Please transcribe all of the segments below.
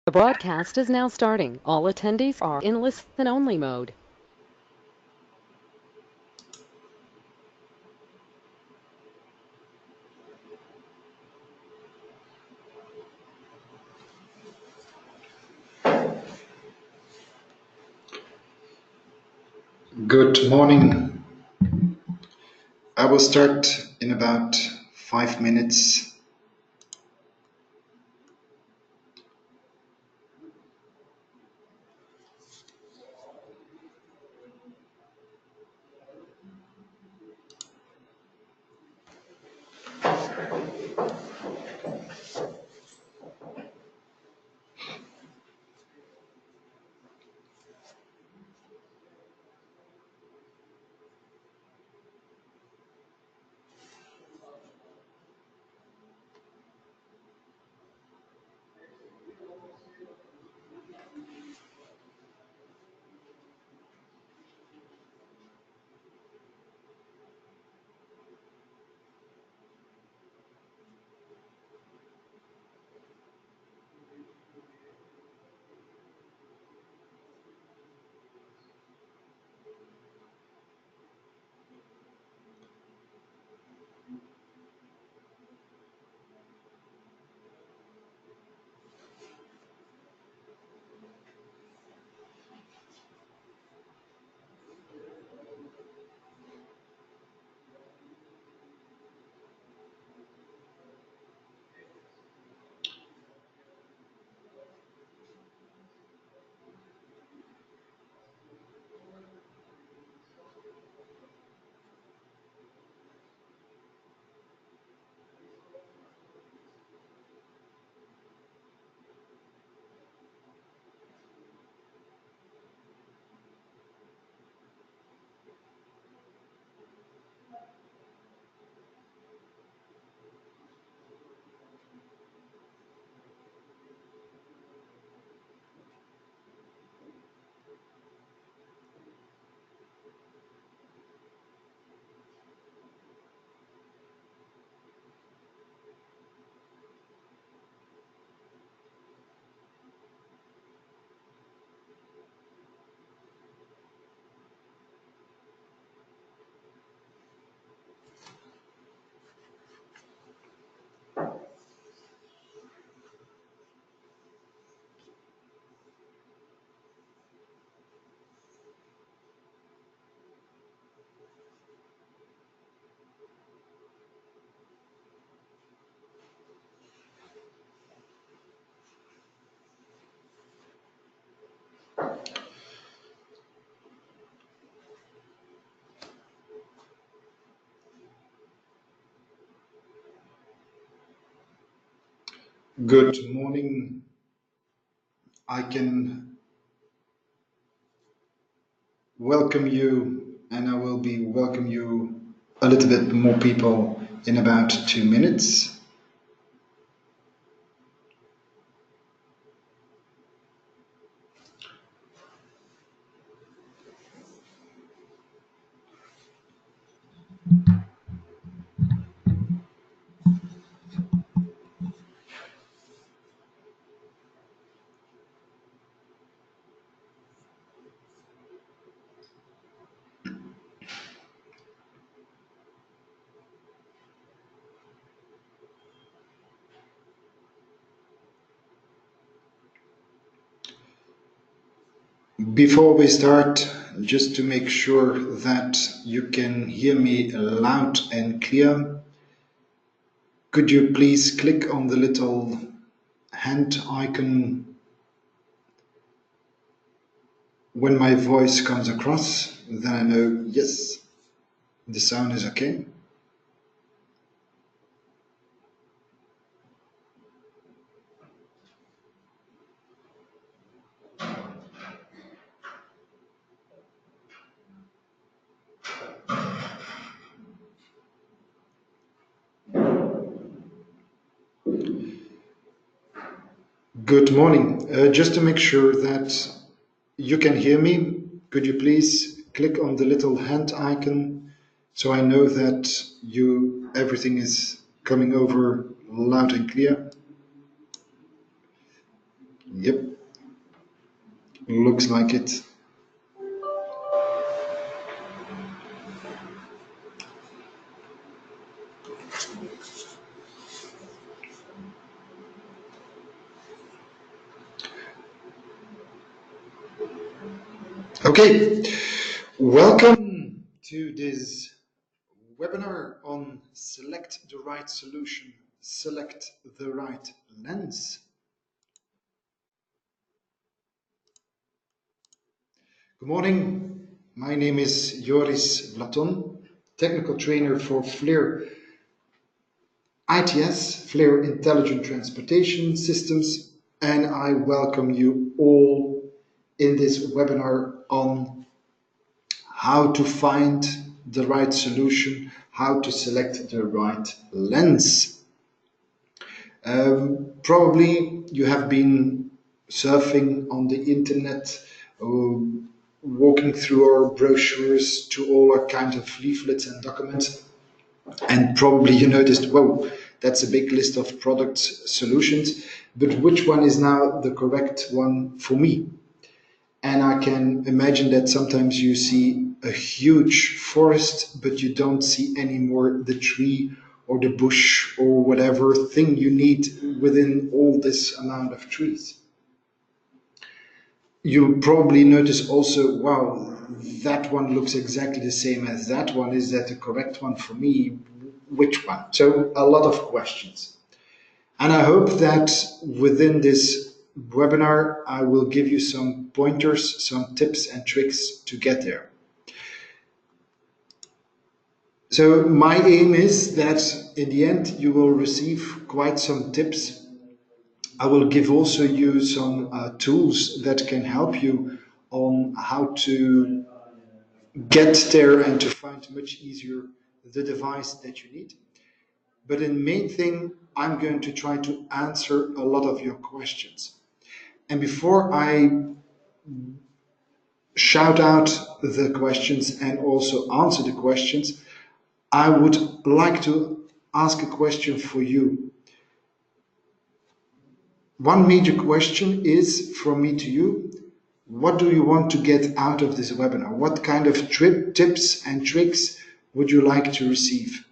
The broadcast is now starting. All attendees are in listen-only mode. Good morning. I will start in about 5 minutes. Good morning. I can welcome you, and I will be welcome you a little bit more people in about 2 minutes. Before we start, just to make sure that you can hear me loud and clear, could you please click on the little hand icon when my voice comes across? Then I know, yes, the sound is okay. Good morning. Just to make sure that you can hear me, could you please click on the little hand icon so I know that everything is coming over loud and clear? Yep, looks like it. Okay, welcome to this webinar on select the right solution, select the right lens. Good morning, my name is Joris Blaton, technical trainer for FLIR ITS, FLIR Intelligent Transportation Systems, and I welcome you all in this webinar on how to find the right solution, how to select the right lens. Probably you have been surfing on the internet, walking through our brochures to all our kind of leaflets and documents, and probably you noticed, whoa, that's a big list of product solutions, but which one is now the correct one for me? And I can imagine that sometimes you see a huge forest, but you don't see anymore the tree or the bush or whatever thing you need within all this amount of trees. You probably notice also, wow, that one looks exactly the same as that one. Is that the correct one for me? Which one? So a lot of questions. And I hope that within this webinar, I will give you some pointers, some tips and tricks to get there. So my aim is that in the end, you will receive quite some tips. I will give also you some tools that can help you on how to get there and to find much easier the device that you need. But the main thing, I'm going to try to answer a lot of your questions. And before I shout out the questions and also answer the questions, I would like to ask a question for you. One major question is from me to you. What do you want to get out of this webinar? What kind of tips and tricks would you like to receive?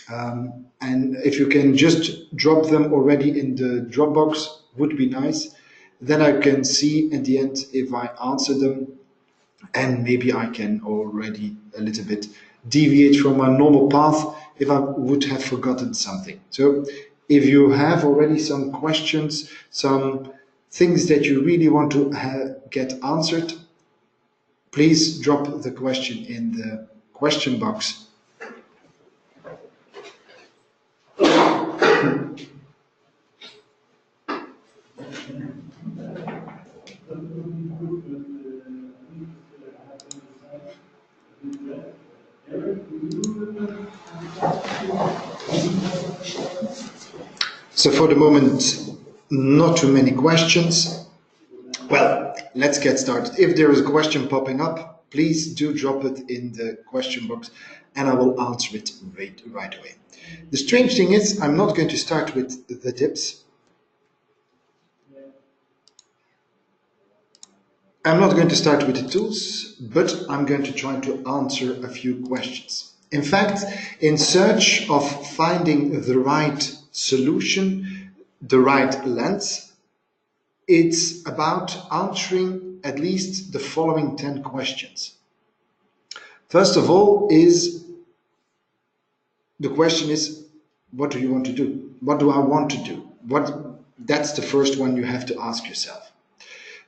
And if you can just drop them already in the Dropbox, would be nice. Then I can see at the end if I answer them, and maybe I can already a little bit deviate from my normal path if I would have forgotten something. So if you have already some questions, some things that you really want to get answered, please drop the question in the question box. So for the moment, not too many questions. Well, let's get started. If there is a question popping up, please do drop it in the question box and I will answer it right away. The strange thing is, I'm not going to start with the tips. I'm not going to start with the tools, but I'm going to try to answer a few questions. In fact, in search of finding the right solution, the right lens, it's about answering at least the following 10 questions. First of all the question is, what do you want to do? What do I want to do? That's the first one you have to ask yourself.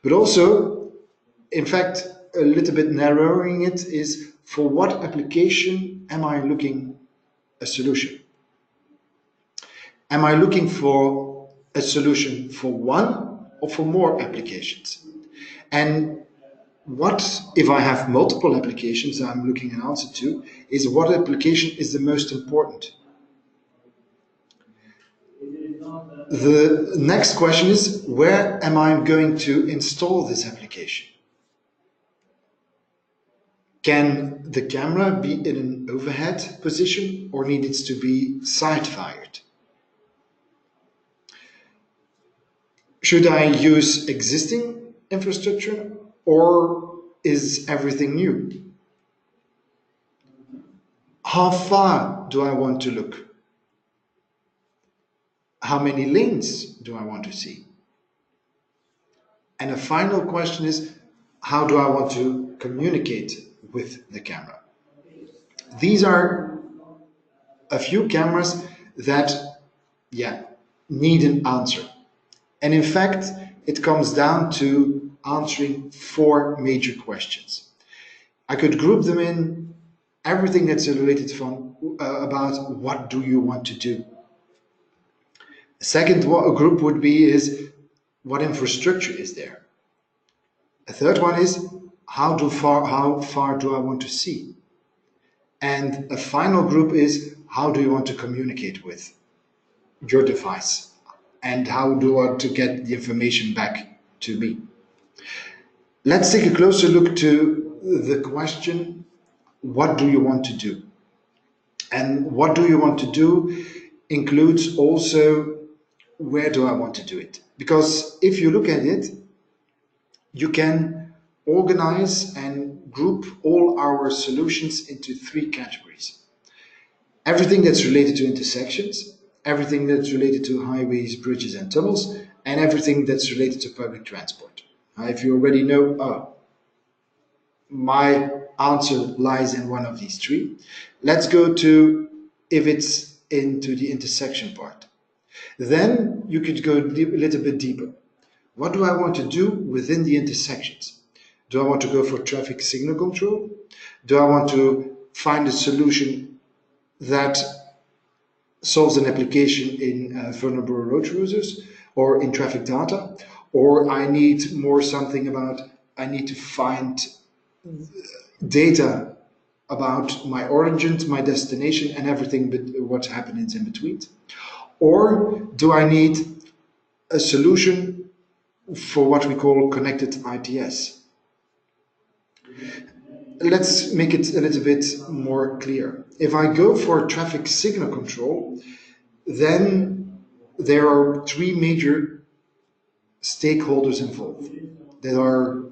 But also, in fact, a little bit narrowing it is, for what application am I looking a solution? Am I looking for a solution for one or for more applications? And what if I have multiple applications I'm looking an answer to, is what application is the most important? The next question is, where am I going to install this application? Can the camera be in an overhead position or needs to be side fired? Should I use existing infrastructure or is everything new? How far do I want to look? How many lanes do I want to see? And a final question is, how do I want to communicate with the camera? These are a few cameras that, yeah, need an answer. And in fact, it comes down to answering four major questions. I could group them in everything that's related about what do you want to do. The second group would be is what infrastructure is there. A third one is how far do I want to see? And a final group is how do you want to communicate with your device? And how do you want to get the information back to me? Let's take a closer look to the question, what do you want to do? And what do you want to do includes also where do I want to do it? Because if you look at it, you can organize and group all our solutions into three categories. Everything that's related to intersections, everything that's related to highways, bridges and tunnels, and everything that's related to public transport. If you already know, my answer lies in one of these three, let's go to if it's into the intersection part. Then you could go a little bit deeper. What do I want to do within the intersections? Do I want to go for traffic signal control? Do I want to find a solution that solves an application in vulnerable road users or in traffic data? Or I need more something about, I need to find data about my origins, my destination, and everything what happens in between? Or do I need a solution for what we call connected ITS? Let's make it a little bit more clear. If I go for traffic signal control, then there are three major stakeholders involved. There are,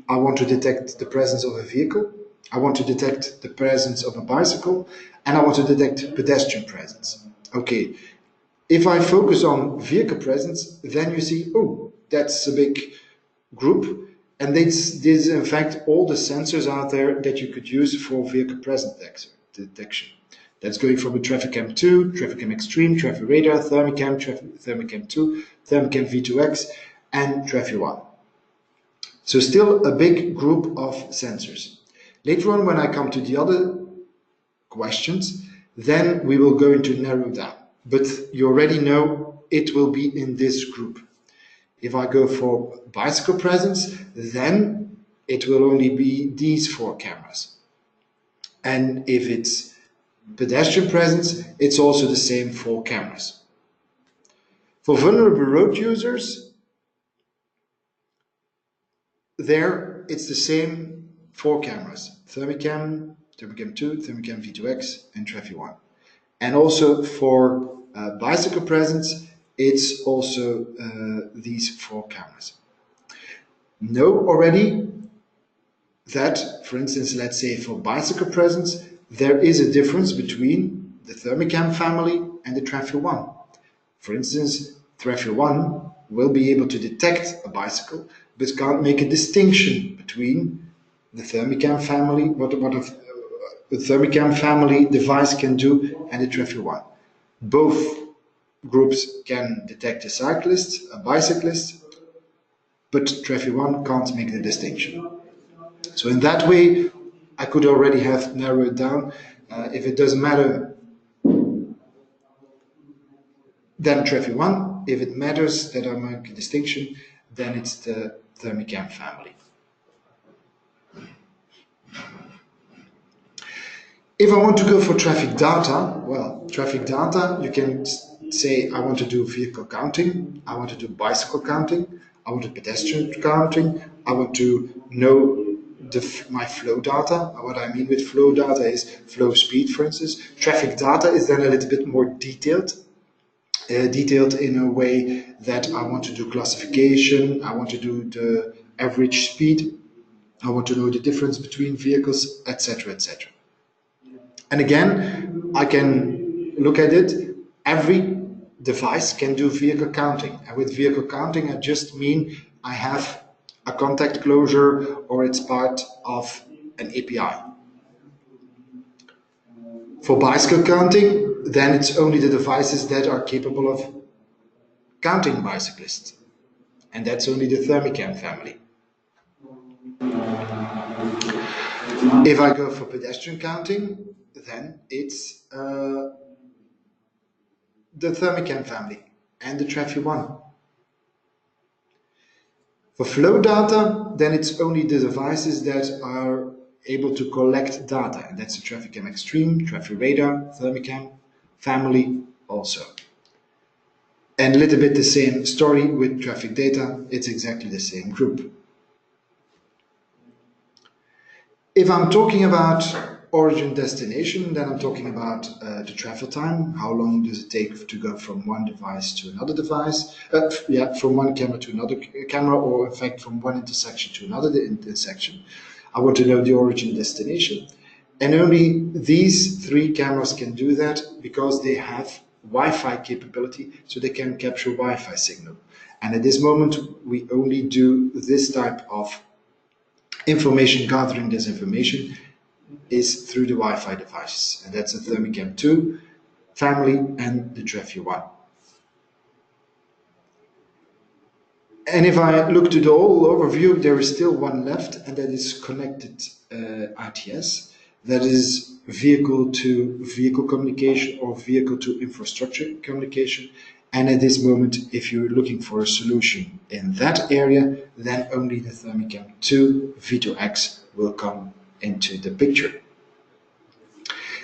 I want to detect the presence of a vehicle, I want to detect the presence of a bicycle, and I want to detect pedestrian presence. Okay, if I focus on vehicle presence, then you see, oh, that's a big group. And this is in fact all the sensors out there that you could use for vehicle presence detection. That's going from a Traffic Cam 2, Traffic Cam Extreme, Traffic Radar, Thermicam, Thermicam 2, Thermicam V2X, and Traffic 1. So still a big group of sensors. Later on, when I come to the other questions, then we will go into narrow down. But you already know it will be in this group. If I go for bicycle presence, then it will only be these four cameras. And if it's pedestrian presence, it's also the same four cameras. For vulnerable road users, there it's the same four cameras: Thermicam, Thermicam 2, Thermicam V2X, and Traffic 1. And also for bicycle presence, it's also these four cameras. Know already that, for instance, let's say for bicycle presence, there is a difference between the Thermicam family and the Traffic 1. For instance, Traffic 1 will be able to detect a bicycle, but can't make a distinction between the Thermicam family, what the Thermicam family device can do, and the Traffic 1. Both groups can detect a cyclist, a bicyclist, but Traffic 1 can't make the distinction. So in that way, I could already have narrowed down. If it doesn't matter, then Traffic 1. If it matters that I make a distinction, then it's the Thermicam family. If I want to go for traffic data, well, traffic data, you can say I want to do vehicle counting, I want to do bicycle counting, I want to pedestrian counting, I want to know my flow data. What I mean with flow data is flow speed, for instance. Traffic data is then a little bit more detailed. detailed in a way that I want to do classification, I want to do the average speed, I want to know the difference between vehicles, etc., etc. And again, I can look at it. Every device can do vehicle counting. And with vehicle counting, I just mean I have a contact closure or it's part of an API. For bicycle counting, then it's only the devices that are capable of counting bicyclists. And that's only the Thermicam family. If I go for pedestrian counting, then it's the Thermicam family and the TRAFI1. For flow data, then it's only the devices that are able to collect data, and that's the TrafficCam Extreme, TraffiRadar, Thermicam family also. And a little bit the same story with traffic data, it's exactly the same group. If I'm talking about origin destination, then I'm talking about the travel time. How long does it take to go from one device to another device? From one camera to another camera, or in fact from one intersection to another intersection. I want to know the origin destination. And only these three cameras can do that because they have Wi-Fi capability, so they can capture Wi-Fi signal. And at this moment, we only do this type of information gathering. This information is through the Wi-Fi devices, and that's the Thermicam 2 family and the TRAFI1. And if I look to the whole overview, there is still one left, and that is connected ITS. That is vehicle to vehicle communication or vehicle to infrastructure communication. And at this moment, if you're looking for a solution in that area, then only the Thermicam 2 V2X will come into the picture.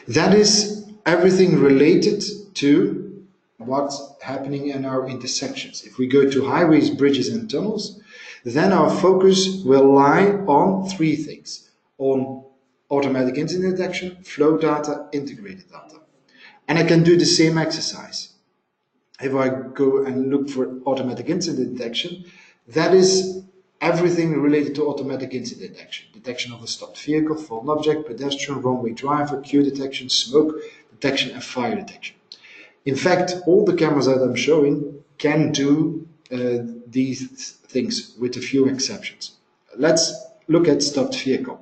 That is everything related to what's happening in our intersections. If we go to highways, bridges and tunnels, then our focus will lie on three things: on automatic incident detection, flow data, integrated data. And I can do the same exercise. If I go and look for automatic incident detection, that is everything related to automatic incident detection. Detection of a stopped vehicle, fallen object, pedestrian, wrong way driver, queue detection, smoke detection and fire detection. In fact, all the cameras that I'm showing can do these things with a few exceptions. Let's look at stopped vehicle.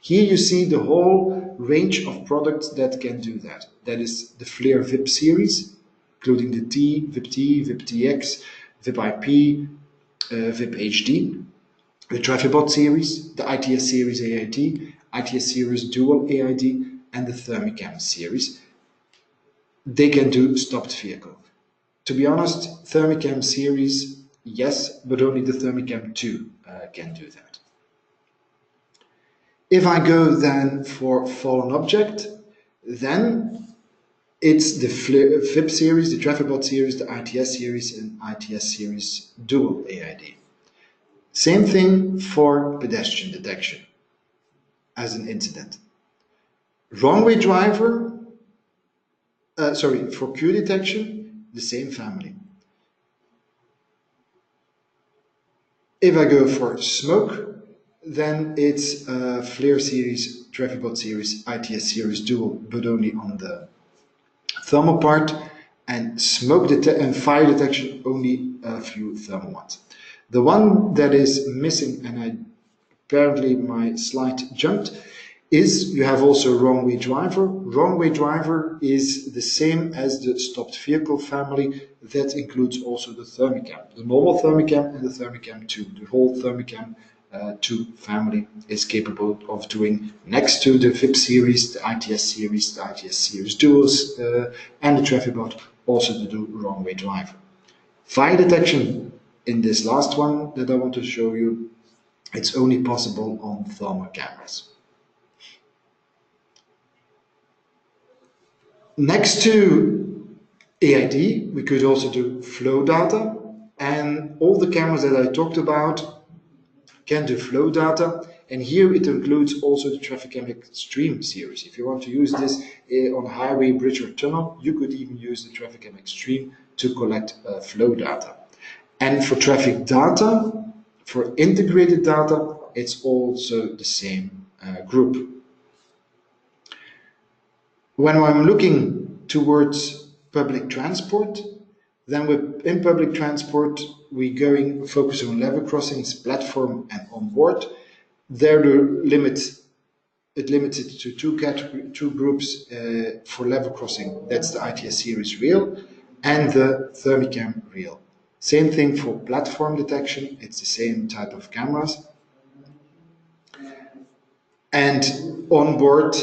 Here you see the whole range of products that can do that. That is the FLIR VIP series, including the T, VIP-T, VIP-TX, VIP-IP, VIP-HD, the TraffiBot series, the ITS series AID, ITS series Dual AID, and the Thermicam series. They can do stopped vehicle. To be honest, Thermicam series, yes, but only the Thermicam 2 can do that. If I go then for fallen object, then it's the VIP series, the TraffiBot series, the ITS series, and ITS series Dual AID. Same thing for pedestrian detection as an incident. Wrong way driver, for queue detection, the same family. If I go for smoke, then it's FLIR series, TraffiBot series, ITS series Dual, but only on the thermal part, and smoke and fire detection, only a few thermal ones. The one that is missing, and apparently my slide jumped, is you have also wrong way driver. Wrong way driver is the same as the stopped vehicle family. That includes also the Thermicam, the normal Thermicam and the Thermicam 2. The whole Thermicam 2 family is capable of doing, next to the VIP series, the ITS series Duals, and the TraffiBot, also to do wrong way driver. Fire detection, in this last one that I want to show you, it's only possible on thermal cameras. Next to AID, we could also do flow data, and all the cameras that I talked about can do flow data, and here it includes also the TrafficCam Extreme series. If you want to use this on a highway, bridge or tunnel, you could even use the TrafficCam Extreme to collect flow data. And for traffic data, for integrated data, it's also the same group. When I'm looking towards public transport, then in public transport, we're going focus on level crossings, platform, and onboard. There it limits it to two groups for level crossing. That's the ITS series reel and the Thermicam reel. Same thing for platform detection. It's the same type of cameras. And on board,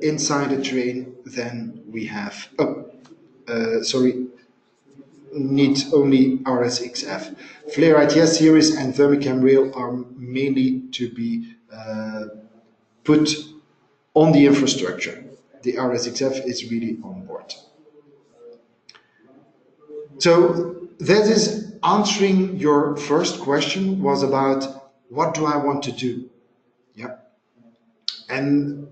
inside a train, then we have, need only RSXF. FLIR ITS series and Thermicam reel are mainly to be put on the infrastructure. The RSXF is really on board. So that is answering your first question, was about what do I want to do? Yeah. And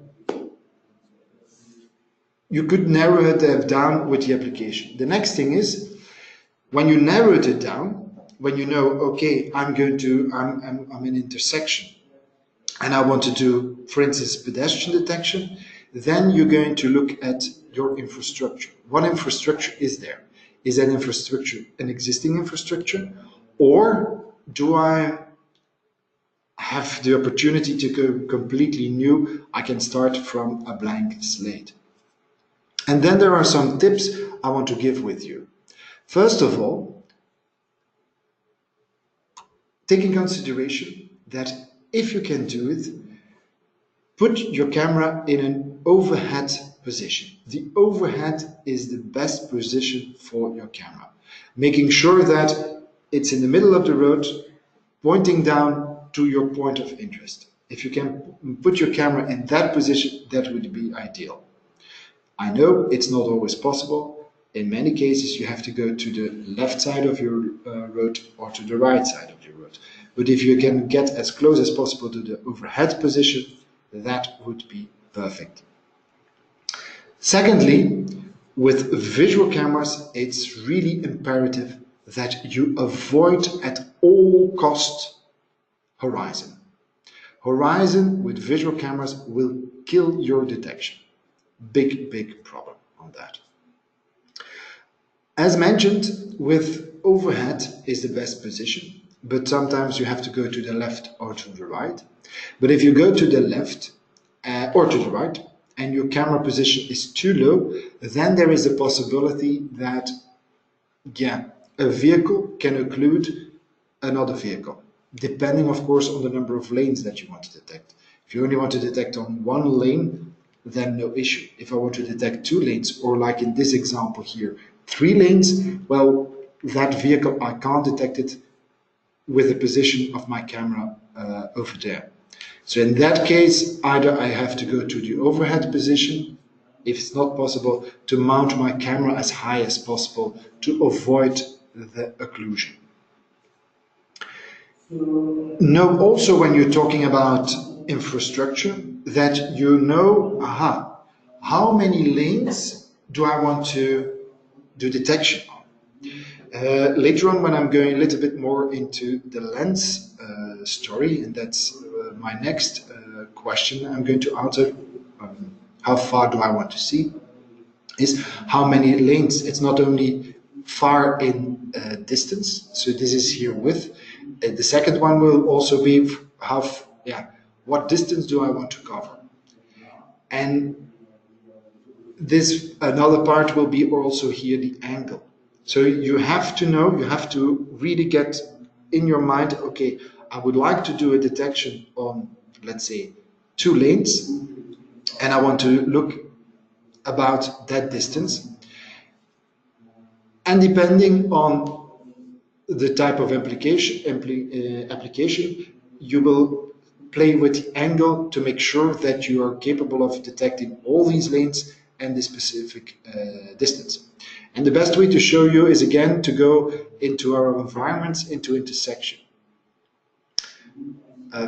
you could narrow it down with the application. The next thing is, when you narrow it down, when you know, okay, I'm an intersection, and I want to do, for instance, pedestrian detection, then you're going to look at your infrastructure. What infrastructure is there? Is that infrastructure an existing infrastructure, or do I have the opportunity to go completely new? I can start from a blank slate. And then there are some tips I want to give with you. First of all, take in consideration that if you can do it, put your camera in an overhead position. The overhead is the best position for your camera, making sure that it's in the middle of the road, pointing down to your point of interest. If you can put your camera in that position, that would be ideal. I know it's not always possible. In many cases, you have to go to the left side of your road or to the right side of your road. But if you can get as close as possible to the overhead position, that would be perfect. Secondly, with visual cameras, it's really imperative that you avoid at all costs horizon. Horizon with visual cameras will kill your detection. Big problem on that. As mentioned, with overhead is the best position, but sometimes you have to go to the left or to the right. But if you go to the left or to the right and your camera position is too low, then there is a possibility that, a vehicle can occlude another vehicle, depending, of course, on the number of lanes that you want to detect. If you only want to detect on one lane, then no issue. If I want to detect 2 lanes, or like in this example here, 3 lanes, well, that vehicle, I can't detect it with the position of my camera over there. So in that case, either I have to go to the overhead position, if it's not possible, to mount my camera as high as possible to avoid the occlusion. Know also, when you're talking about infrastructure, that you know, how many lanes do I want to do detection on? Later on, when I'm going a little bit more into the lens story, and that's my next question I'm going to answer, how far do I want to see, is how many lanes. It's not only far in distance, so this is here width. The second one will also be what distance do I want to cover? And this another part will be also here the angle. So you have to know, you have to really get in your mind, okay, I would like to do a detection on, let's say, 2 lanes, and I want to look about that distance. And depending on the type of application, you will play with the angle to make sure that you are capable of detecting all these lanes and the specific distance. And the best way to show you is, again, to go into our environments, into intersection.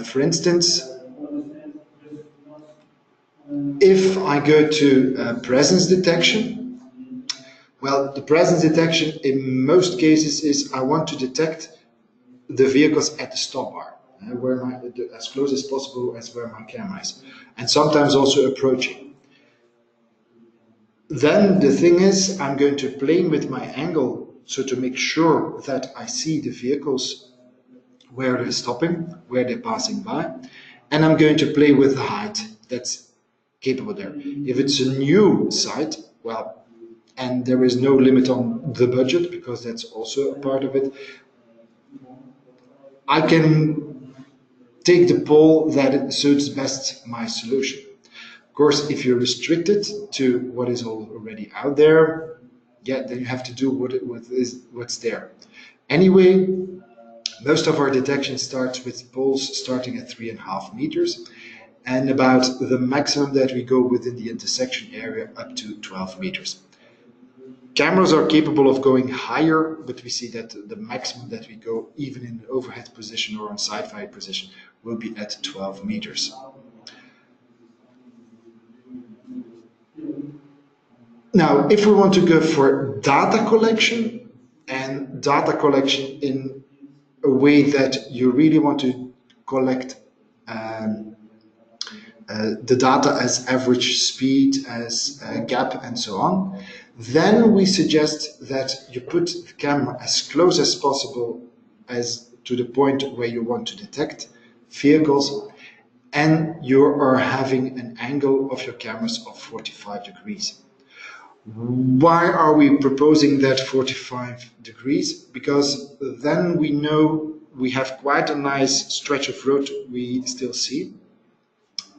For instance, if I go to presence detection, Well, the presence detection in most cases is I want to detect the vehicles at the stop bar, as close as possible as where my camera is, and sometimes also approaching. Then the thing is, I'm going to play with my angle so to make sure that I see the vehicles where they're stopping, where they're passing by, and I'm going to play with the height that's capable there. If it's a new site, well, and there is no limit on the budget because that's also a part of it, I can take the pole that suits best my solution. Of course, if you're restricted to what is already out there, yeah, then you have to do what's there. Anyway, most of our detection starts with poles starting at 3.5 meters, and about the maximum that we go within the intersection area up to 12 meters. Cameras are capable of going higher, but we see that the maximum that we go, even in an overhead position or on side-view position, will be at 12 meters. Now, if we want to go for data collection, and data collection in a way that you really want to collect the data as average speed, as gap, and so on, then we suggest that you put the camera as close as possible as to the point where you want to detect vehicles, and you are having an angle of your cameras of 45 degrees. Why are we proposing that 45 degrees? Because then we know we have quite a nice stretch of road we still see.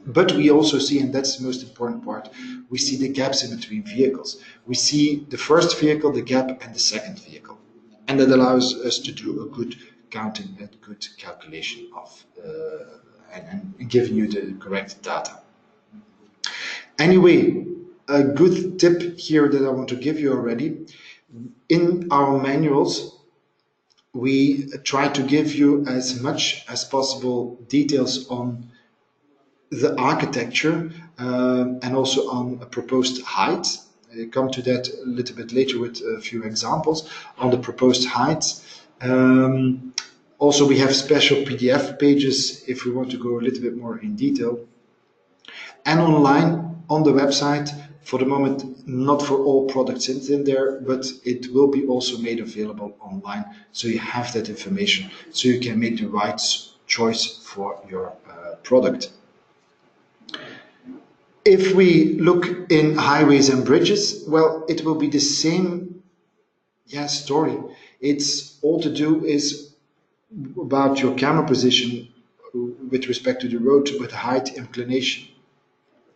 But we also see, and that's the most important part, we see the gaps in between vehicles. We see the first vehicle, the gap, and the second vehicle. And that allows us to do a good counting and good calculation of and giving you the correct data. Anyway, a good tip here that I want to give you already. In our manuals, we try to give you as much as possible details on the architecture and also on a proposed height. I'll come to that a little bit later with a few examples on the proposed heights. Also, we have special PDF pages if we want to go a little bit more in detail. And online on the website, for the moment, not for all products in there, but it will be also made available online. So you have that information so you can make the right choice for your product. If we look in highways and bridges, well, it will be the same story. It's all to do is about your camera position with respect to the road, with height, inclination.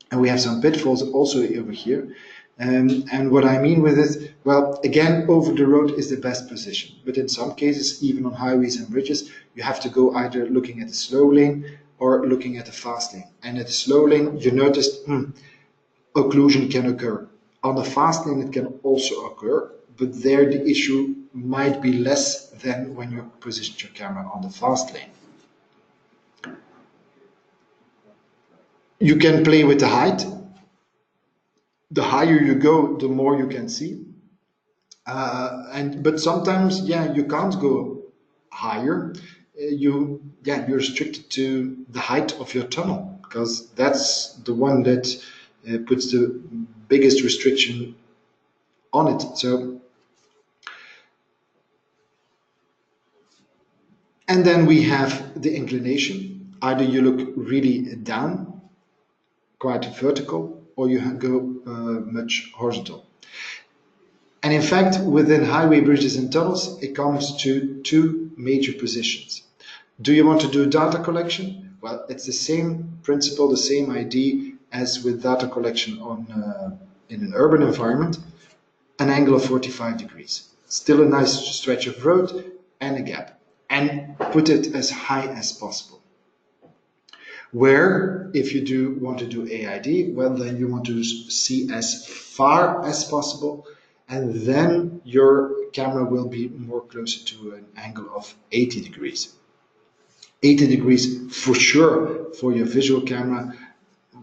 And we have some pitfalls also over here. And what I mean with it, well, again, over the road is the best position. But in some cases, even on highways and bridges, you have to go either looking at the slow lane or looking at the fast lane. And at the slow lane, you noticed occlusion can occur. On the fast lane, it can also occur, but there the issue might be less than when you position your camera on the fast lane. You can play with the height. The higher you go, the more you can see. But sometimes, you can't go higher. You're restricted to the height of your tunnel because that's the one that puts the biggest restriction on it. So, and then we have the inclination. Either you look really down, quite vertical, or you go much horizontal. And in fact, within highway bridges and tunnels, it comes to two major positions. Do you want to do data collection? Well, it's the same principle, the same idea as with data collection on in an urban environment, an angle of 45 degrees. Still a nice stretch of road and a gap. And put it as high as possible. Where, if you do want to do AID, well, then you want to see as far as possible, and then your camera will be more closer to an angle of 80 degrees. 80 degrees for sure for your visual camera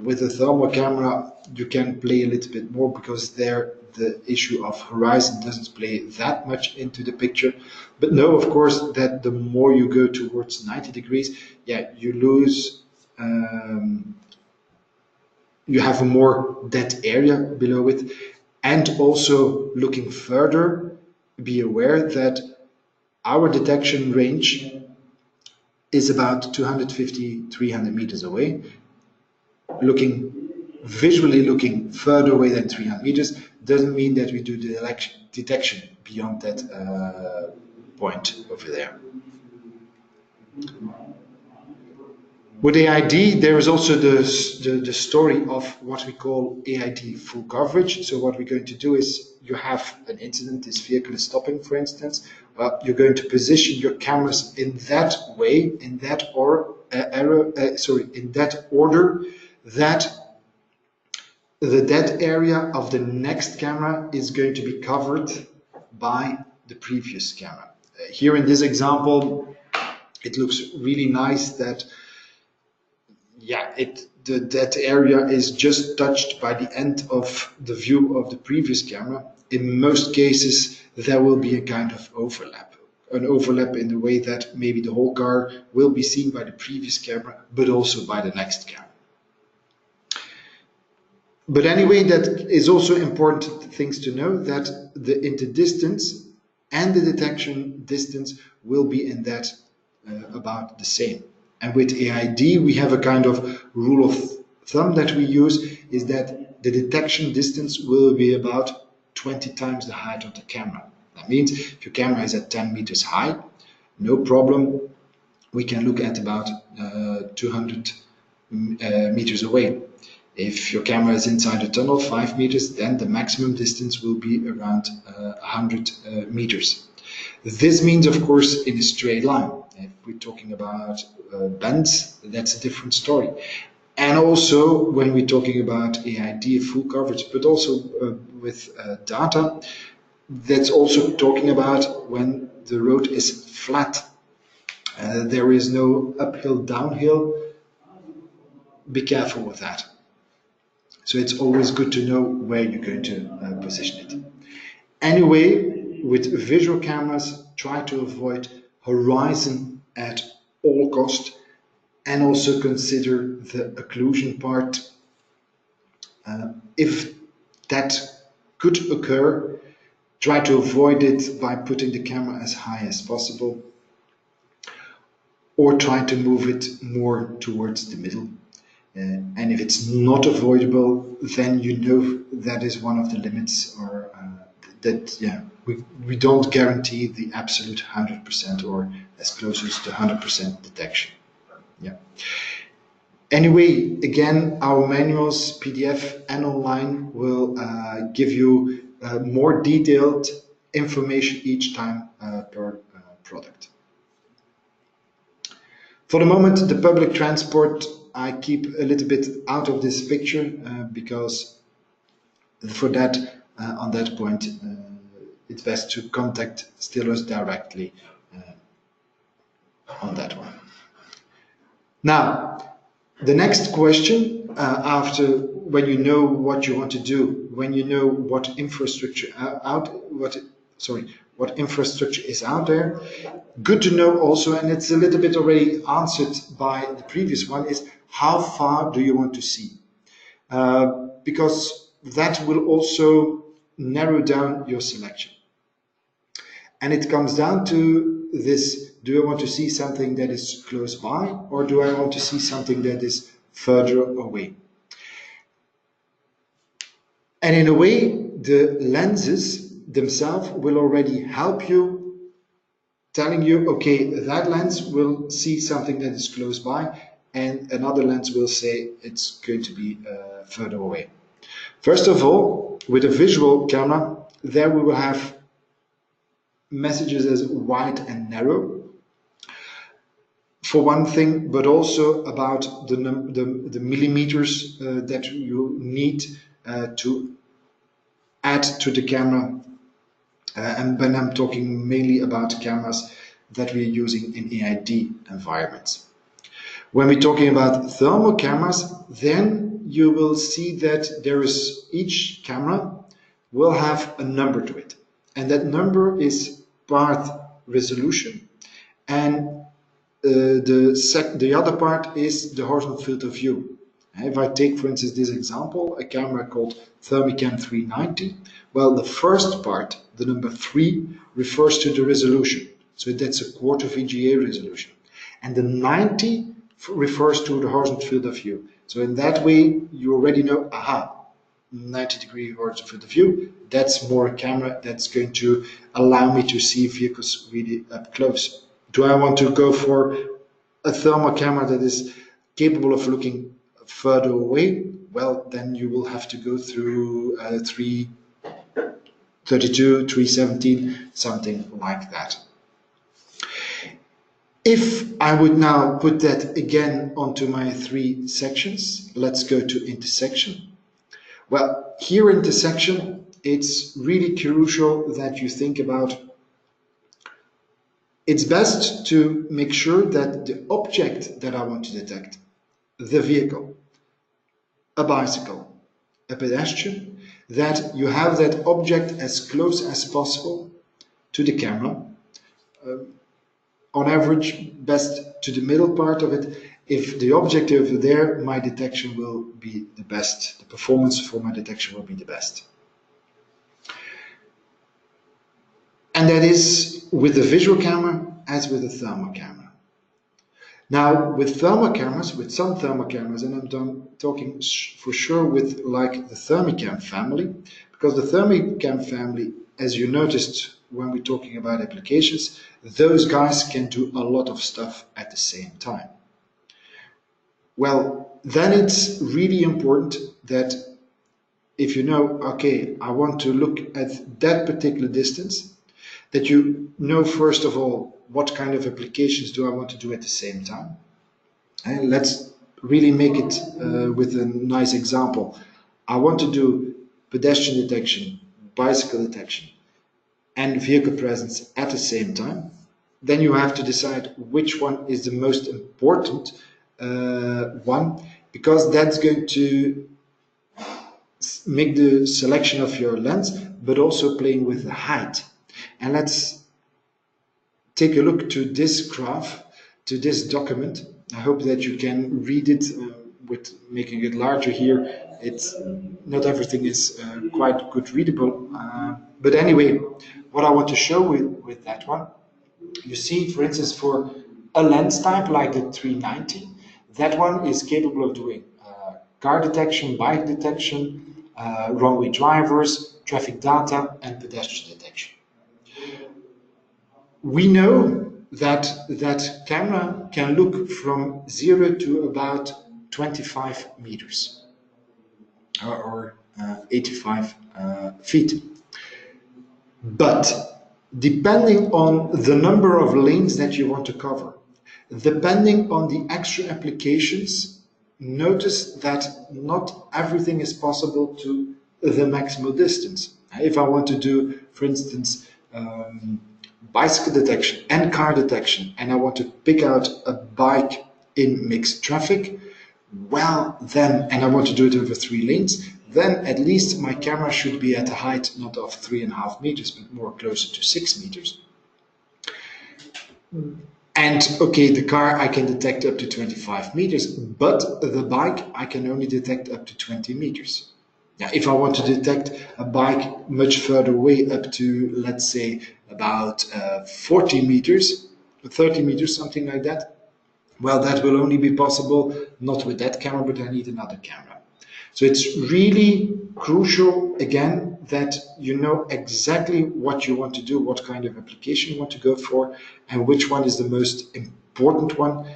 With a thermal camera, you can play a little bit more because there the issue of horizon doesn't play that much into the picture. But know, of course, that the more you go towards 90 degrees, yeah, you lose, you have a more dead area below it. And also looking further, be aware that our detection range is about 250, 300 meters away. Visually looking further away than 300 meters doesn't mean that we do the detection beyond that point over there. With AID, there is also the story of what we call AID full coverage. So what we're going to do is you have an incident, this vehicle is stopping, for instance. You're going to position your cameras in that way, in that in that order, that the dead area of the next camera is going to be covered by the previous camera. Here in this example, it looks really nice that, yeah, the dead area is just touched by the end of the view of the previous camera. In most cases, there will be a kind of overlap. An overlap in the way that maybe the whole car will be seen by the previous camera, but also by the next camera. But anyway, that is also important things to know, that the distance and the detection distance will be in that about the same. And with AID, we have a kind of rule of thumb that we use, is that the detection distance will be about 20 times the height of the camera. That means if your camera is at 10 meters high, no problem, we can look at about 200 meters away. If your camera is inside a tunnel, 5 meters, then the maximum distance will be around 100 meters. This means, of course, in a straight line. If we're talking about bends, that's a different story. And also, when we're talking about AID full coverage, but also with data, that's also talking about when the road is flat. There is no uphill, downhill. Be careful with that. So it's always good to know where you're going to position it. Anyway, with visual cameras, try to avoid horizon at all cost, and also consider the occlusion part. If that could occur, try to avoid it by putting the camera as high as possible, or try to move it more towards the middle. And if it's not avoidable, then you know that is one of the limits, or that, yeah, we don't guarantee the absolute 100% or as close as to 100% detection. Yeah. Anyway, again, our manuals, PDF and online, will give you more detailed information each time per product. For the moment, the public transport I keep a little bit out of this picture because for that, on that point, it's best to contact Stillers directly on that one. Now, the next question, after when you know what you want to do, when you know what infrastructure what infrastructure is out there, good to know also, and it's a little bit already answered by the previous one, is how far do you want to see? Because that will also narrow down your selection. And it comes down to this: do I want to see something that is close by, or do I want to see something that is further away? And in a way, the lenses themselves will already help you, telling you, okay, that lens will see something that is close by, and another lens will say it's going to be further away. First of all, with a visual camera, there we will have messages as wide and narrow, for one thing, but also about the millimeters that you need to add to the camera. And when I'm talking mainly about cameras that we are using in AID environments. When we're talking about thermal cameras, then you will see that each camera will have a number to it. And that number is path resolution. And the other part is the horizontal field of view. If I take, for instance, this example, a camera called Thermicam 390, well, the first part, the number 3, refers to the resolution. So that's a quarter VGA resolution. And the 90 refers to the horizontal field of view. So in that way, you already know, aha, 90-degree horizontal field of view, that's more a camera that's going to allow me to see vehicles really up close. Do I want to go for a thermal camera that is capable of looking further away? Well, then you will have to go through 332, 317, something like that. If I would now put that again onto my 3 sections, let's go to intersection. Well, here intersection, it's really crucial that you think about. It's best to make sure that the object that I want to detect, the vehicle, a bicycle, a pedestrian, that you have that object as close as possible to the camera. On average, best to the middle part of it. If the object over there, my detection will be the best. The performance for my detection will be the best. And that is with the visual camera as with the thermal camera. Now, with thermal cameras, with some thermal cameras, and I'm talking for sure with like the Thermicam family, because the Thermicam family, as you noticed when we're talking about applications, those guys can do a lot of stuff at the same time. Well, then it's really important that if you know, okay, I want to look at that particular distance, that you know first of all what kind of applications do I want to do at the same time. And let's really make it with a nice example. I want to do pedestrian detection, bicycle detection, and vehicle presence at the same time. Then you have to decide which one is the most important one, because that's going to make the selection of your lens, but also playing with the height. And let's take a look to this graph, to this document. I hope that you can read it with making it larger here. It's not everything is quite good readable, but anyway, what I want to show with that one, you see, for instance, for a lens type like the 390, that one is capable of doing car detection, bike detection, wrong-way drivers, traffic data, and pedestrian detection. We know that that camera can look from 0 to about 25 meters or 85 feet. But depending on the number of lanes that you want to cover, depending on the extra applications, notice that not everything is possible to the maximal distance. If I want to do, for instance, bicycle detection and car detection, and I want to pick out a bike in mixed traffic, well then, and I want to do it over 3 lanes, then at least my camera should be at a height not of 3.5 meters, but more closer to 6 meters. And okay, the car I can detect up to 25 meters, but the bike I can only detect up to 20 meters. Now, if I want to detect a bike much further away, up to, let's say, about 40 meters, 30 meters, something like that, well, that will only be possible not with that camera, but I need another camera. So it's really crucial, again, that you know exactly what you want to do, what kind of application you want to go for, and which one is the most important one.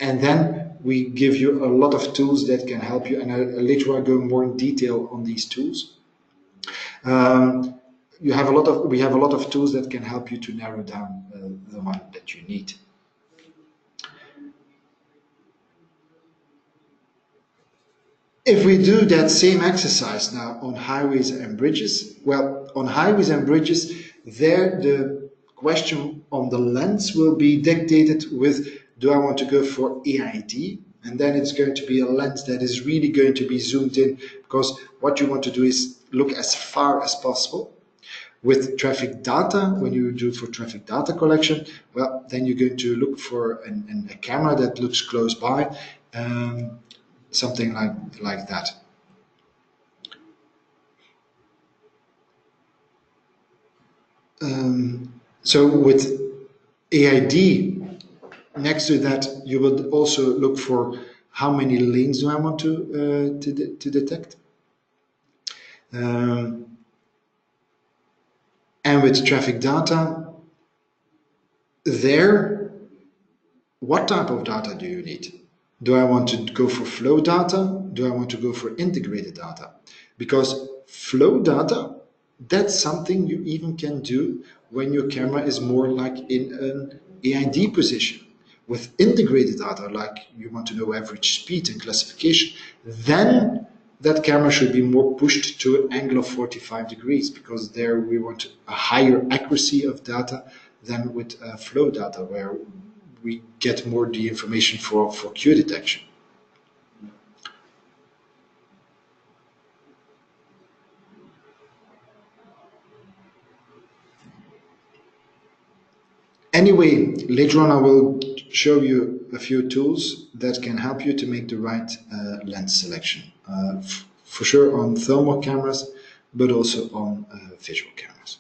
And then we give you a lot of tools that can help you, and later I'll go more in detail on these tools. We have a lot of tools that can help you to narrow down the one that you need. If we do that same exercise now on highways and bridges, well, on highways and bridges, there the question on the lens will be dictated with Do I want to go for EID? And then it's going to be a lens that is really going to be zoomed in, because what you want to do is look as far as possible. With traffic data, when you do it for traffic data collection, well, then you're going to look for a camera that looks close by, something like that. So with AID, next to that, you will also look for how many lanes do I want to detect. And with traffic data, there, what type of data do you need? Do I want to go for flow data? Do I want to go for integrated data? Because flow data, that's something you even can do when your camera is more like in an AID position. With integrated data, like you want to know average speed and classification, then that camera should be more pushed to an angle of 45 degrees, because there we want a higher accuracy of data than with flow data, where we get more the information for Q detection. Anyway, later on I will show you a few tools that can help you to make the right lens selection. For sure on thermal cameras, but also on visual cameras.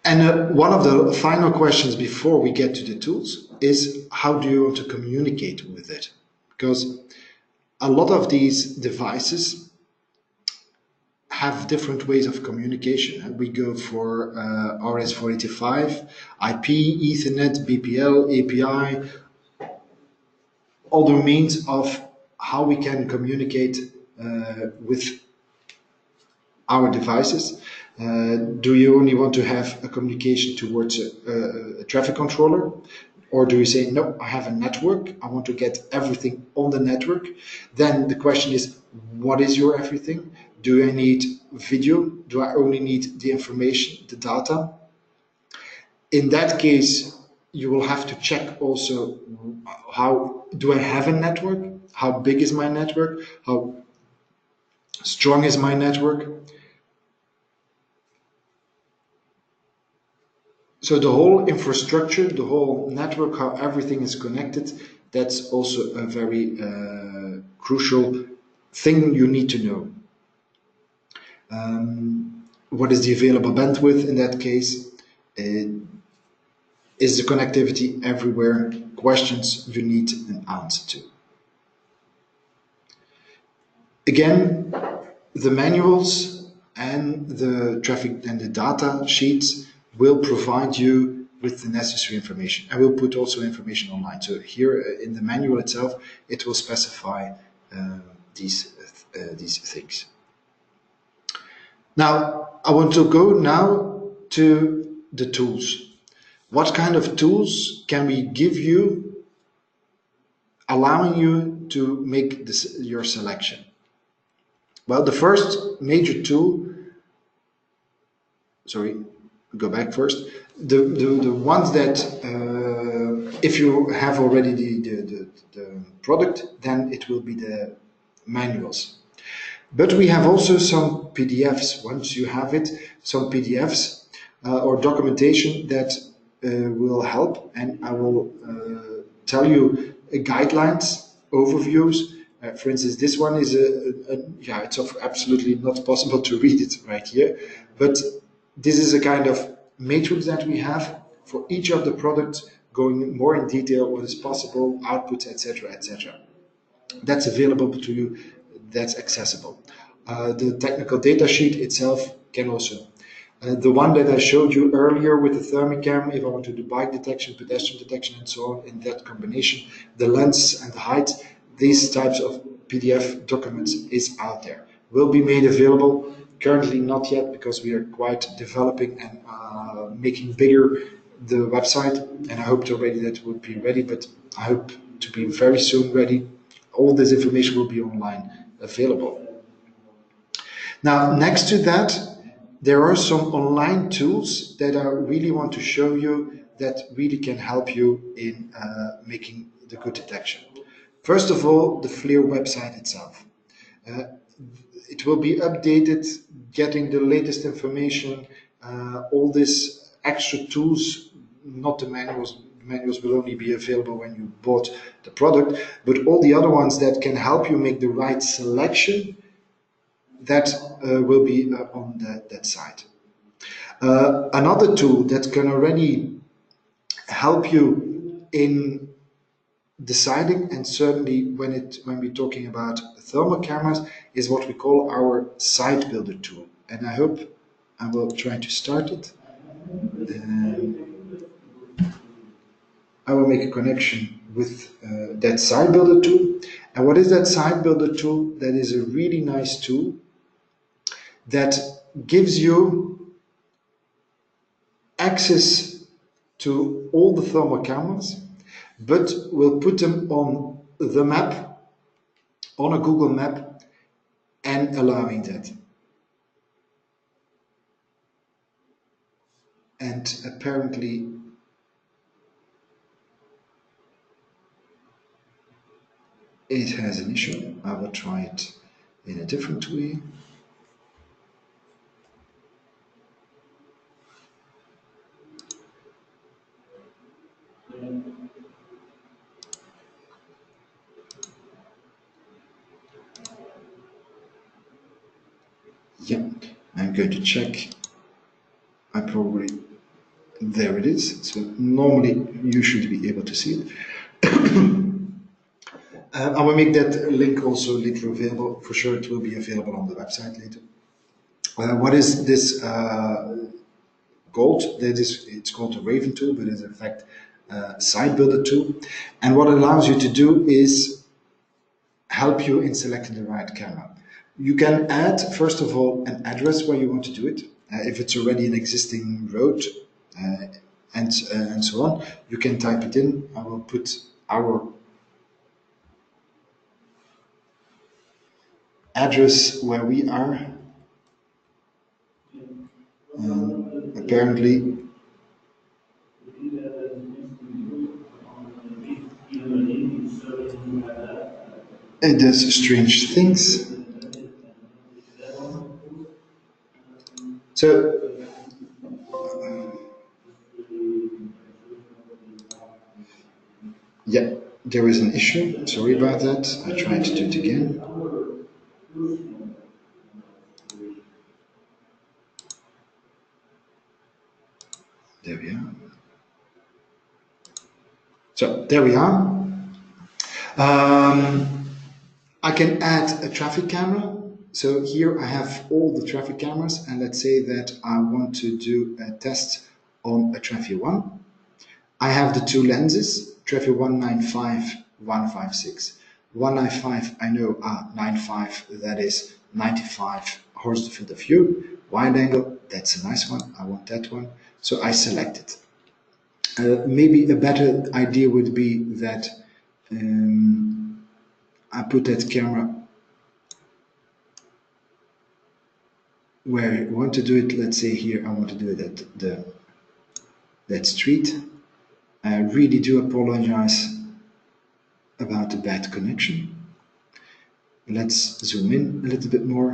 And one of the final questions before we get to the tools is, how do you want to communicate with it? Because a lot of these devices have different ways of communication. We go for RS485, IP, Ethernet, BPL, API, other means of how we can communicate with our devices. Do you only want to have a communication towards a traffic controller? Or do you say, no, I have a network, I want to get everything on the network? Then the question is, what is your everything? Do I need video? Do I only need the information, the data? In that case, you will have to check also, how do I have a network? How big is my network? How strong is my network? So the whole infrastructure, the whole network, how everything is connected, that's also a very crucial thing you need to know. What is the available bandwidth in that case? Is the connectivity everywhere? Questions you need an answer to. Again, the manuals and the traffic and the data sheets will provide you with the necessary information. I will put also information online. So here in the manual itself, it will specify these things. Now, I want to go now to the tools. What kind of tools can we give you, allowing you to make your selection? Well, the first major tool, sorry, go back first. The ones that, if you have already the product, then it will be the manuals. But we have also some PDFs. Once you have it, some PDFs or documentation that will help, and I will tell you guidelines, overviews. For instance, this one is yeah, it's absolutely not possible to read it right here, but this is a kind of matrix that we have for each of the products, going more in detail what is possible, outputs, etc., etc. That's available to you, that's accessible. The technical data sheet itself can also. The one that I showed you earlier with the thermicam, if I want to do bike detection, pedestrian detection, and so on, in that combination, the lens and the height, these types of PDF documents is out there. Will be made available. Currently not yet, because we are quite developing and making bigger the website, and I hoped already that it would be ready, but I hope to be very soon ready. All this information will be online available. Now, next to that, there are some online tools that I really want to show you that really can help you in making the good detection. First of all, the FLIR website itself. Uh, it will be updated, getting the latest information, all these extra tools, not the manuals. The manuals will only be available when you bought the product, but all the other ones that can help you make the right selection, that will be on that site. Another tool that can already help you in deciding, and certainly when we're talking about thermal cameras, is what we call our site builder tool. And I hope I will try to start it. I will make a connection with that site builder tool. And what is that site builder tool? That is a really nice tool that gives you access to all the thermal cameras, but will put them on the map, on a Google map, and allowing that. And apparently it has an issue. I will try it in a different way. Yeah, I'm going to check. I probably, there it is. So normally you should be able to see it. I will make that link also later available. For sure, it will be available on the website later. What is this called? It's called a Raven tool, but it's in fact a site builder tool. And what it allows you to do is help you in selecting the right camera. You can add, first of all, an address where you want to do it. If it's already an existing road and so on, you can type it in. I will put our address where we are. Apparently, it does strange things. So, yeah, there is an issue. Sorry about that. I tried to do it again. There we are. So, there we are. I can add a traffic camera. So here I have all the traffic cameras, and let's say that I want to do a test on a traffic 1. I have the two lenses, traffic 195, 156. 195, I know, 95, that is 95 horizontal field of view. Wide angle, that's a nice one, I want that one. So I select it. Maybe a better idea would be that I put that camera where I want to do it. Let's say here I want to do it at that street. I really do apologize about the bad connection. Let's zoom in a little bit more.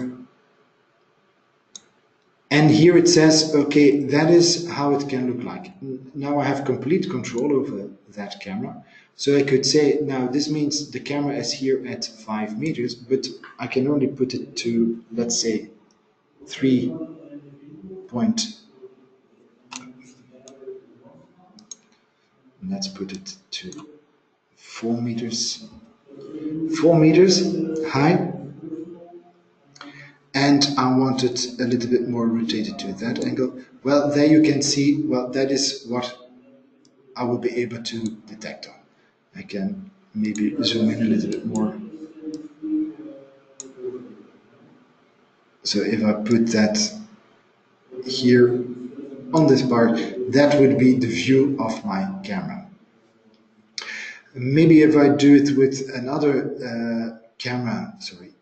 And here it says, okay, that is how it can look like. Now I have complete control over that camera. So I could say, now this means the camera is here at 5 meters, but I can only put it to, let's say, 3 point. Let's put it to 4 meters. 4 meters high. And I want it a little bit more rotated to that angle. Well, there you can see, well, that is what I will be able to detect on. I can maybe zoom in a little bit more. So if I put that here on this part, that would be the view of my camera. Maybe if I do it with another camera, sorry,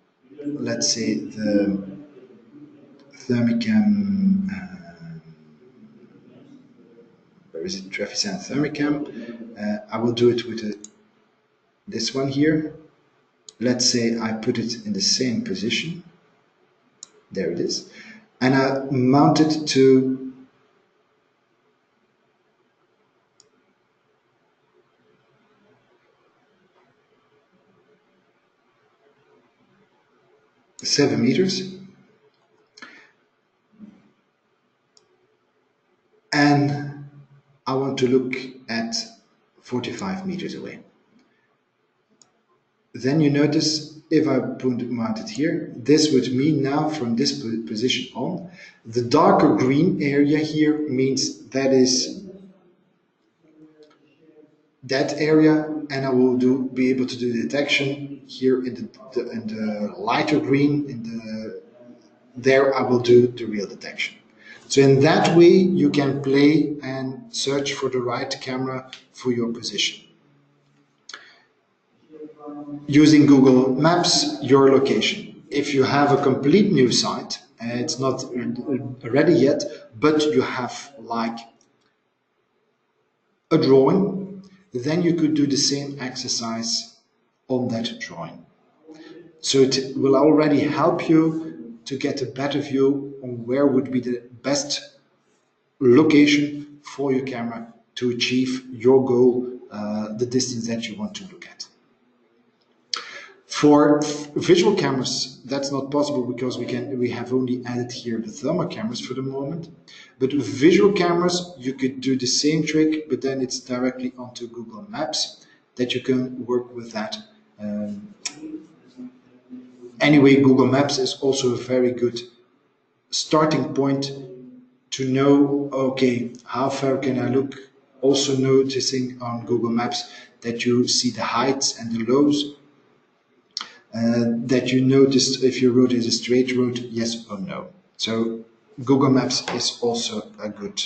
let's say the Thermicam, where is it? Trefficent Thermicam. I will do it with this one here. Let's say I put it in the same position. There it is. And I mount it to seven meters. And I want to look at 45 meters away. Then you notice if I mount it here, this would mean now from this position on, the darker green area here means that is that area, and I will be able to do detection here in the lighter green. There I will do the real detection. So in that way you can play and search for the right camera for your position. Using Google Maps, your location. If you have a complete new site, it's not ready yet, but you have like a drawing, then you could do the same exercise on that drawing. So it will already help you to get a better view on where would be the best location for your camera to achieve your goal, the distance that you want to look at. For visual cameras, that's not possible because we have only added here the thermal cameras for the moment. But with visual cameras, you could do the same trick, but then it's directly onto Google Maps that you can work with that. Anyway, Google Maps is also a very good starting point to know, okay, how far can I look? Also noticing on Google Maps that you see the heights and the lows. That you noticed if your road is a straight road, yes or no. So Google Maps is also a good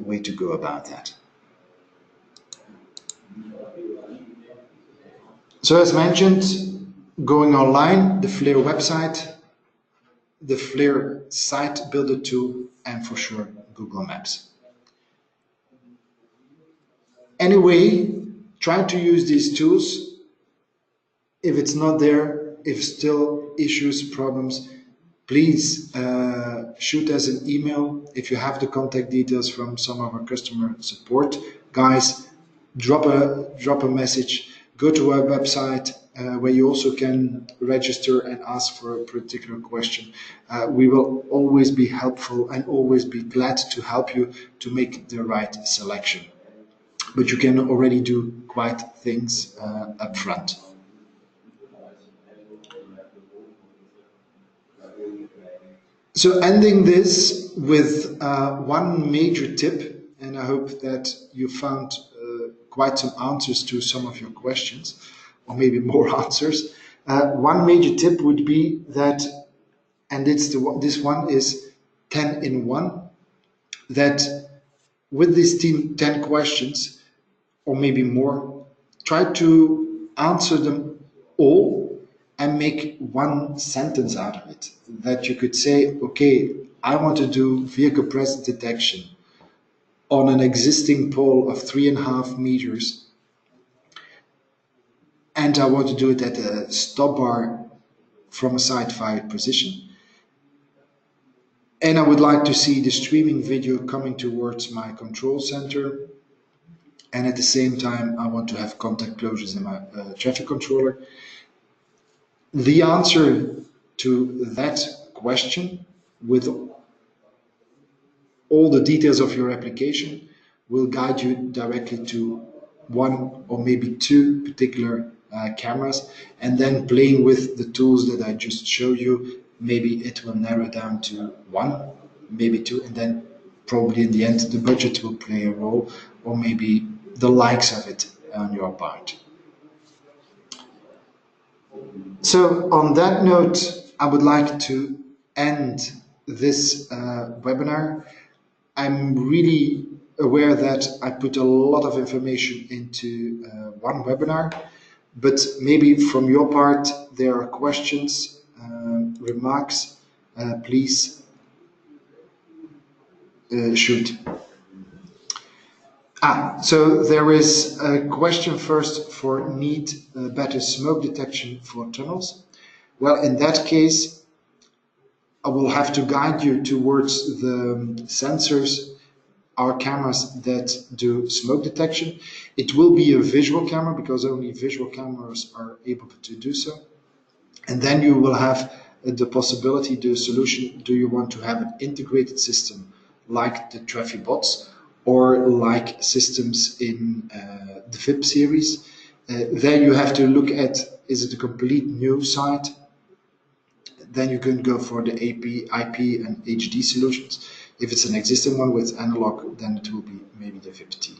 way to go about that. So as mentioned, going online, the FLIR website, the FLIR site builder tool, and for sure Google Maps. Anyway, try to use these tools. If it's not there, if still issues, problems, please shoot us an email. If you have the contact details from some of our customer support guys, drop a message. Go to our website where you also can register and ask for a particular question. We will always be helpful and always be glad to help you to make the right selection. But you can already do quite things up front. So ending this with one major tip, and I hope that you found quite some answers to some of your questions, or maybe more answers. One major tip would be that, and this one is 10 in 1, that with these 10 questions, or maybe more, try to answer them all and make one sentence out of it. That you could say, okay, I want to do vehicle presence detection on an existing pole of 3.5 meters, and I want to do it at a stop bar from a side fired position. And I would like to see the streaming video coming towards my control center. And at the same time, I want to have contact closures in my traffic controller. The answer to that question with all the details of your application will guide you directly to one or maybe two particular cameras, and then playing with the tools that I just showed you, maybe it will narrow down to one, maybe two, and then probably in the end the budget will play a role, or maybe the likes of it on your part. So on that note, I would like to end this webinar. I'm really aware that I put a lot of information into one webinar, but maybe from your part there are questions, remarks, please shoot. So there is a question first for need better smoke detection for tunnels. Well, in that case, I will have to guide you towards the sensors or cameras that do smoke detection. It will be a visual camera because only visual cameras are able to do so. And then you will have the possibility, the solution, do you want to have an integrated system like the TrafiBots or like systems in the VIP series? Then you have to look at, is it a complete new site? Then you can go for the IP and HD solutions. If it's an existing one with analog, then it will be maybe the VIP-T.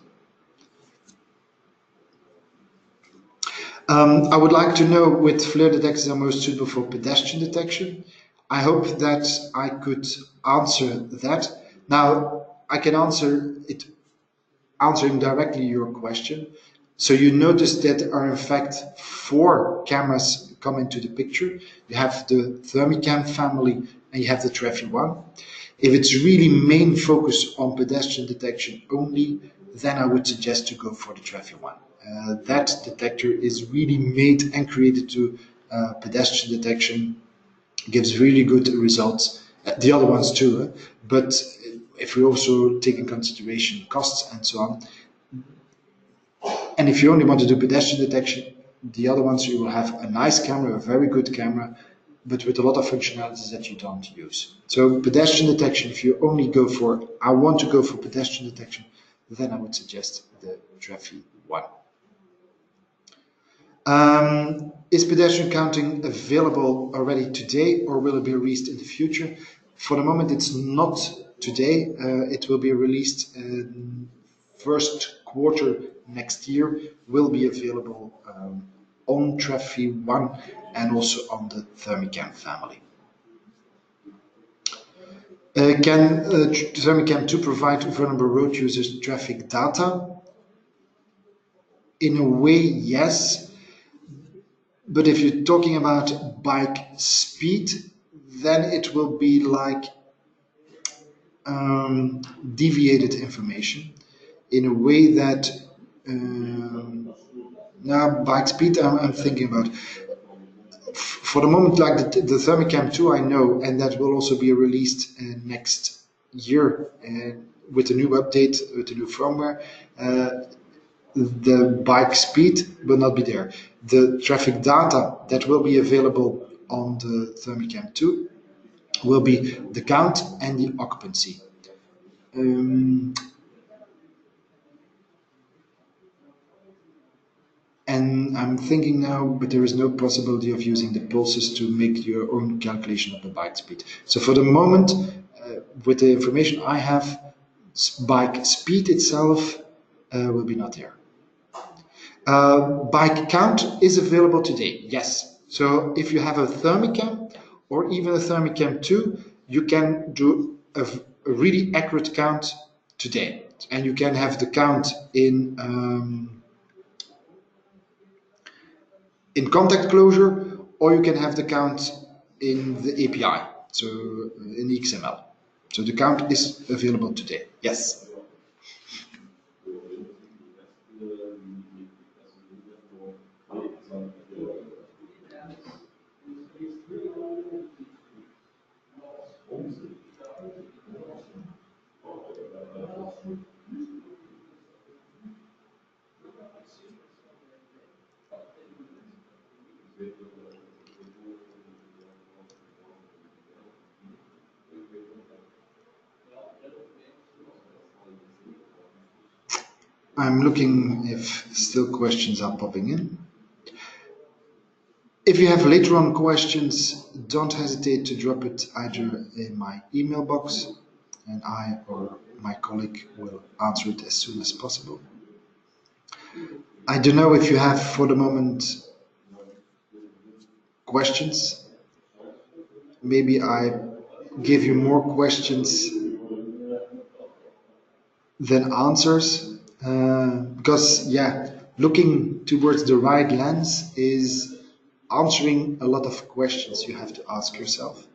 I would like to know which FLIR detectors are most suitable for pedestrian detection. I hope that I could answer that. Now, I can answer it, answering directly your question. So you notice that there are in fact 4 cameras come into the picture. You have the Thermicam family and you have the Trafi-1. If it's really main focus on pedestrian detection only, then I would suggest to go for the Trafi-1. That detector is really made and created to pedestrian detection, gives really good results. The other ones too, but if we also take in consideration costs and so on, and if you only want to do pedestrian detection, the other ones you will have a nice camera, a very good camera, but with a lot of functionalities that you don't use. So pedestrian detection, if you only go for, I want to go for pedestrian detection, then I would suggest the Trafi-1. Is pedestrian counting available already today or will it be released in the future? For the moment, it's not today. It will be released in first quarter next year, will be available on Trafi-1 and also on the Thermicam family. Can Thermicam 2 provide vulnerable road users traffic data? In a way, yes. But if you're talking about bike speed, then it will be like deviated information in a way that now bike speed I'm thinking about. For the moment, like the Thermicam 2 I know, and that will also be released next year with a new update, with a new firmware. The bike speed will not be there. The traffic data that will be available on the Thermicam 2 will be the count and the occupancy. And I'm thinking now, but there is no possibility of using the pulses to make your own calculation of the bike speed. So for the moment, with the information I have, bike speed itself will be not there. Bike count is available today, yes. So if you have a Thermicam or even a Thermicam 2, you can do a really accurate count today. And you can have the count in contact closure, or you can have the count in the API, so in the XML. So the count is available today, yes. I'm looking if still questions are popping in. If you have later on questions, don't hesitate to drop it either in my email box and I or my colleague will answer it as soon as possible. I don't know if you have for the moment questions. Maybe I give you more questions than answers because yeah, looking towards the right lens is answering a lot of questions you have to ask yourself,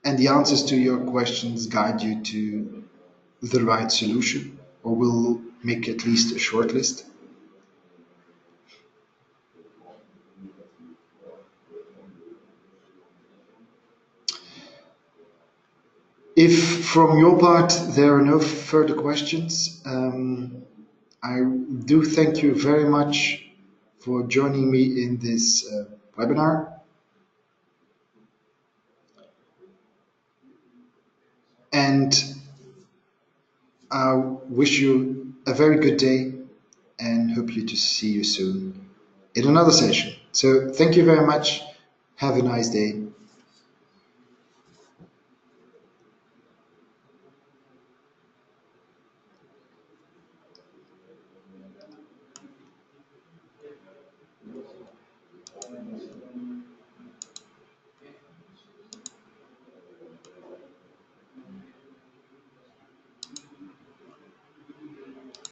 and the answers to your questions guide you to the right solution or we'll make at least a short list. If from your part there are no further questions, I do thank you very much for joining me in this webinar. And I wish you a very good day and hope to see you soon in another session. So thank you very much. Have a nice day.